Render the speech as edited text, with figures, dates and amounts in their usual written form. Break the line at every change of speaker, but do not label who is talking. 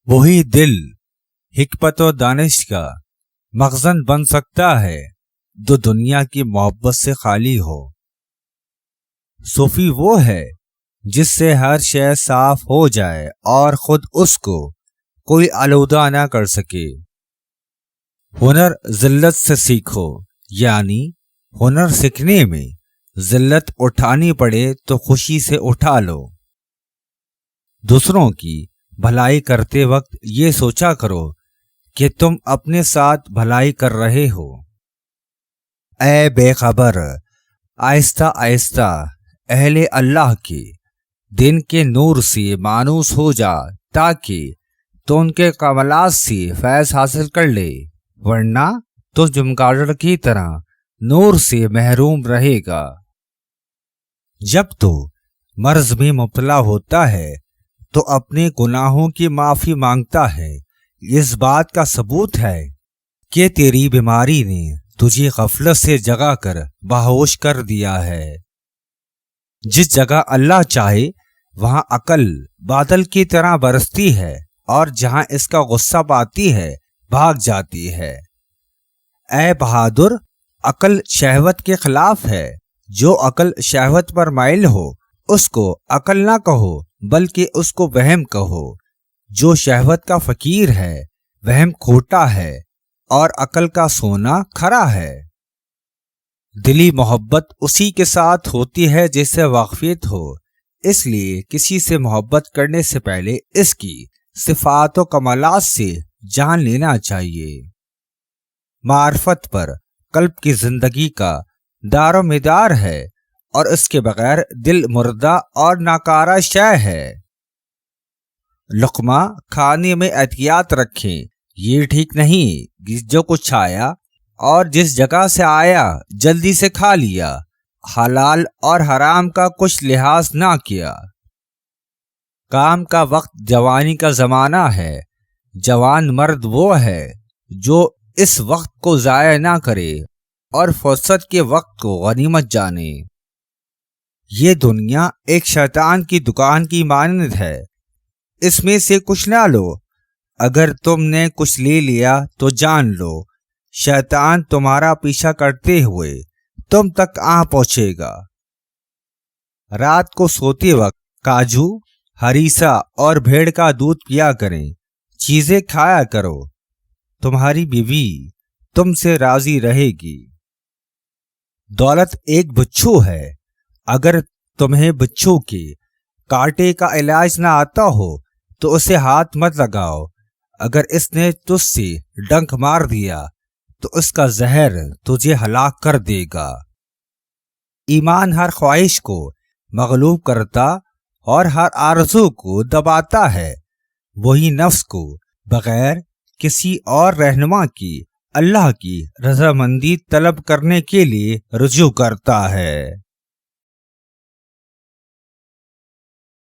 وہی دل حکمت و دانش کا مخزن بن سکتا ہے جو دنیا کی محبت سے خالی ہو۔ صوفی وہ ہے جس سے ہر شے صاف ہو جائے اور خود اس کو کوئی آلودہ نہ کر سکے۔ ہنر ذلت سے سیکھو، یعنی ہنر سیکھنے میں ذلت اٹھانی پڑے تو خوشی سے اٹھا لو۔ دوسروں کی بھلائی کرتے وقت یہ سوچا کرو کہ تم اپنے ساتھ بھلائی کر رہے ہو۔ اے بے خبر، آہستہ آہستہ اہل اللہ کے دن کے نور سے مانوس ہو جا تاکہ تو ان کے کمالات سے فیض حاصل کر لے، ورنہ تو چمگادڑ کی طرح نور سے محروم رہے گا۔ جب تو مرض میں مبتلا ہوتا ہے تو اپنے گناہوں کی معافی مانگتا ہے، اس بات کا ثبوت ہے کہ تیری بیماری نے تجھے غفلت سے جگا کر باہوش کر دیا ہے۔ جس جگہ اللہ چاہے وہاں عقل بادل کی طرح برستی ہے اور جہاں اس کا غصہ پاتی ہے بھاگ جاتی ہے۔ اے بہادر، عقل شہوت کے خلاف ہے۔ جو عقل شہوت پر مائل ہو اس کو عقل نہ کہو بلکہ اس کو وہم کہو۔ جو شہوت کا فقیر ہے وہم کھوٹا ہے اور عقل کا سونا کھرا ہے۔ دلی محبت اسی کے ساتھ ہوتی ہے جس سے واقفیت ہو، اس لیے کسی سے محبت کرنے سے پہلے اس کی صفات و کمالات سے جان لینا چاہیے۔ معرفت پر قلب کی زندگی کا دار و مدار ہے اور اس کے بغیر دل مردہ اور ناکارہ شے ہے۔ لقمہ کھانے میں احتیاط رکھیں، یہ ٹھیک نہیں کہ جو کچھ آیا اور جس جگہ سے آیا جلدی سے کھا لیا، حلال اور حرام کا کچھ لحاظ نہ کیا۔ کام کا وقت جوانی کا زمانہ ہے۔ جوان مرد وہ ہے جو اس وقت کو ضائع نہ کرے اور فرصت کے وقت کو غنیمت جانے۔ یہ دنیا ایک شیطان کی دکان کی مانند ہے، اس میں سے کچھ نہ لو۔ اگر تم نے کچھ لے لیا تو جان لو شیطان تمہارا پیچھا کرتے ہوئے تم تک آ پہنچے گا۔ رات کو سوتے وقت کاجو، ہریسہ اور بھیڑ کا دودھ پیا کریں، چیزیں کھایا کرو، تمہاری بیوی تم سے راضی رہے گی۔ دولت ایک بچھو ہے، اگر تمہیں بچھو کے کانٹے کا علاج نہ آتا ہو تو اسے ہاتھ مت لگاؤ، اگر اس نے تجھ سے ڈنک مار دیا تو اس کا زہر تجھے ہلاک کر دے گا۔ ایمان ہر خواہش کو مغلوب کرتا اور ہر آرزو کو دباتا ہے، وہی نفس کو بغیر کسی اور رہنما کی اللہ کی رضامندی طلب کرنے کے لیے رجوع کرتا ہے۔